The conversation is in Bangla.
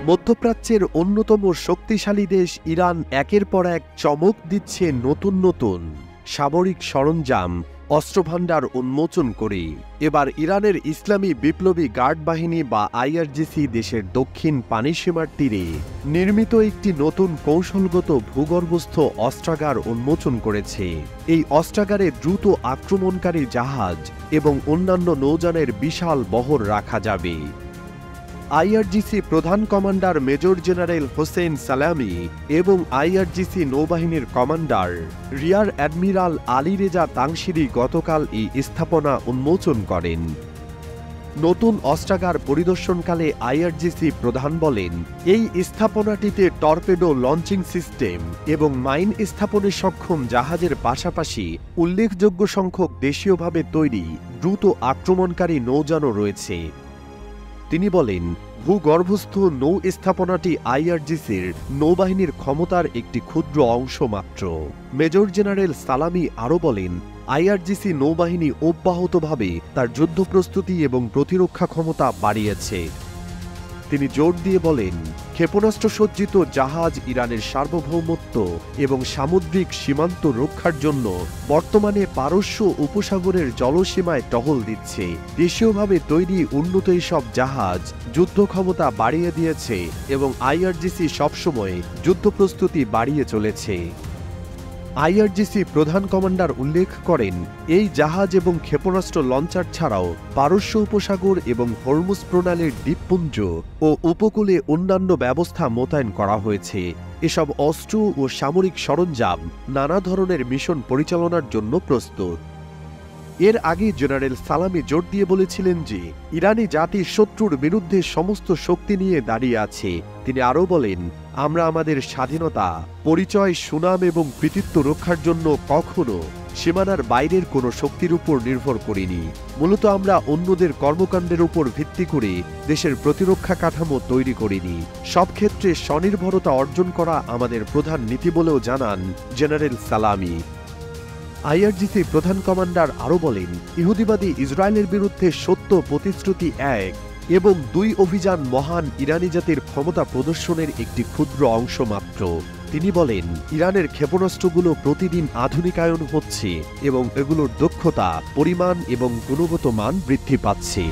মধ্যপ্রাচ্যের অন্যতম শক্তিশালী দেশ ইরান একের পর এক চমক দিচ্ছে নতুন নতুন সামরিক সরঞ্জাম, অস্ত্রভাণ্ডার উন্মোচন করে। এবার ইরানের ইসলামী বিপ্লবী গার্ড বাহিনী বা আইআরজিসি দেশের দক্ষিণ পানিসীমার তীরে নির্মিত একটি নতুন কৌশলগত ভূগর্ভস্থ অস্ত্রাগার উন্মোচন করেছে। এই অস্ত্রাগারে দ্রুত আক্রমণকারী জাহাজ এবং অন্যান্য নৌযানের বিশাল বহর রাখা যাবে। আইআরজিসি প্রধান কমান্ডার মেজর জেনারেল হোসেন সালামি এবং আইআরজিসি নৌবাহিনীর commander rear admiral Ali Reza তাংশিরি গতকাল এই স্থাপনা উন্মোচন করেন। নতুন অস্ত্রাগার পরিদর্শনকালে আইআরজিসি প্রধান বলেন, এই স্থাপনাটিতে টর্পেডো লঞ্চিং সিস্টেম এবং মাইন স্থাপনে সক্ষম জাহাজের পাশাপাশি উল্লেখযোগ্য সংখ্যক দেশীয়ভাবে তৈরি দ্রুত আক্রমণকারী নৌযানও রয়েছে। তিনি বলেন, ভূগর্ভস্থ নৌ স্থাপনাটি আইআরজিসির নৌবাহিনীর ক্ষমতার একটি ক্ষুদ্র অংশ মাত্র। মেজর জেনারেল সালামি আরও বলেন, আইআরজিসি নৌবাহিনী অব্যাহতভাবে তার যুদ্ধ প্রস্তুতি এবং প্রতিরক্ষা ক্ষমতা বাড়িয়েছে। তিনি জোর দিয়ে বলেন, ক্ষেপণাস্ত্র সজ্জিত জাহাজ ইরানের সার্বভৌমত্ব এবং সামুদ্রিক সীমান্ত রক্ষার জন্য বর্তমানে পারস্য উপসাগরের জলসীমায় টহল দিচ্ছে। দেশীয়ভাবে তৈরি উন্নত এসব জাহাজ যুদ্ধ ক্ষমতা বাড়িয়ে দিয়েছে এবং আইআরজিসি সবসময় যুদ্ধ প্রস্তুতি বাড়িয়ে চলেছে। আইআরজিসি প্রধান কমান্ডার উল্লেখ করেন, এই জাহাজ এবং ক্ষেপণাস্ত্র লঞ্চার ছাড়াও পারস্য উপসাগর এবং হরমুজ প্রণালীর দ্বীপপুঞ্জ ও উপকূলে অন্যান্য ব্যবস্থা মোতায়েন করা হয়েছে। এসব অস্ত্র ও সামরিক সরঞ্জাম নানা ধরনের মিশন পরিচালনার জন্য প্রস্তুত। এর আগে জেনারেল সালামি জোর দিয়ে বলেছিলেন যে ইরানি জাতি শত্রুর বিরুদ্ধে সমস্ত শক্তি নিয়ে দাঁড়িয়ে আছে। তিনি আরও বলেন, আমরা আমাদের স্বাধীনতা, পরিচয়, সুনাম এবং কৃতিত্ব রক্ষার জন্য কখনো সীমানার বাইরের কোনো শক্তির উপর নির্ভর করিনি। মূলত আমরা অন্যদের কর্মকাণ্ডের উপর ভিত্তি করে দেশের প্রতিরক্ষা কাঠামো তৈরি করিনি। সব ক্ষেত্রে স্বনির্ভরতা অর্জন করা আমাদের প্রধান নীতি বলেও জানান জেনারেল সালামি। আইআরজিসি প্রধান কমান্ডার আরও বলেন, ইহুদিবাদী ইসরায়েলের বিরুদ্ধে সত্য প্রতিশ্রুতি 1 এবং 2 অভিযান মহান ইরানি জাতির ক্ষমতা প্রদর্শনের একটি ক্ষুদ্র অংশ মাত্র। তিনি বলেন, ইরানের ক্ষেপণাস্ত্রগুলো প্রতিদিন আধুনিকায়ন হচ্ছে এবং এগুলোর দক্ষতা, পরিমাণ এবং গুণগত মান বৃদ্ধি পাচ্ছে।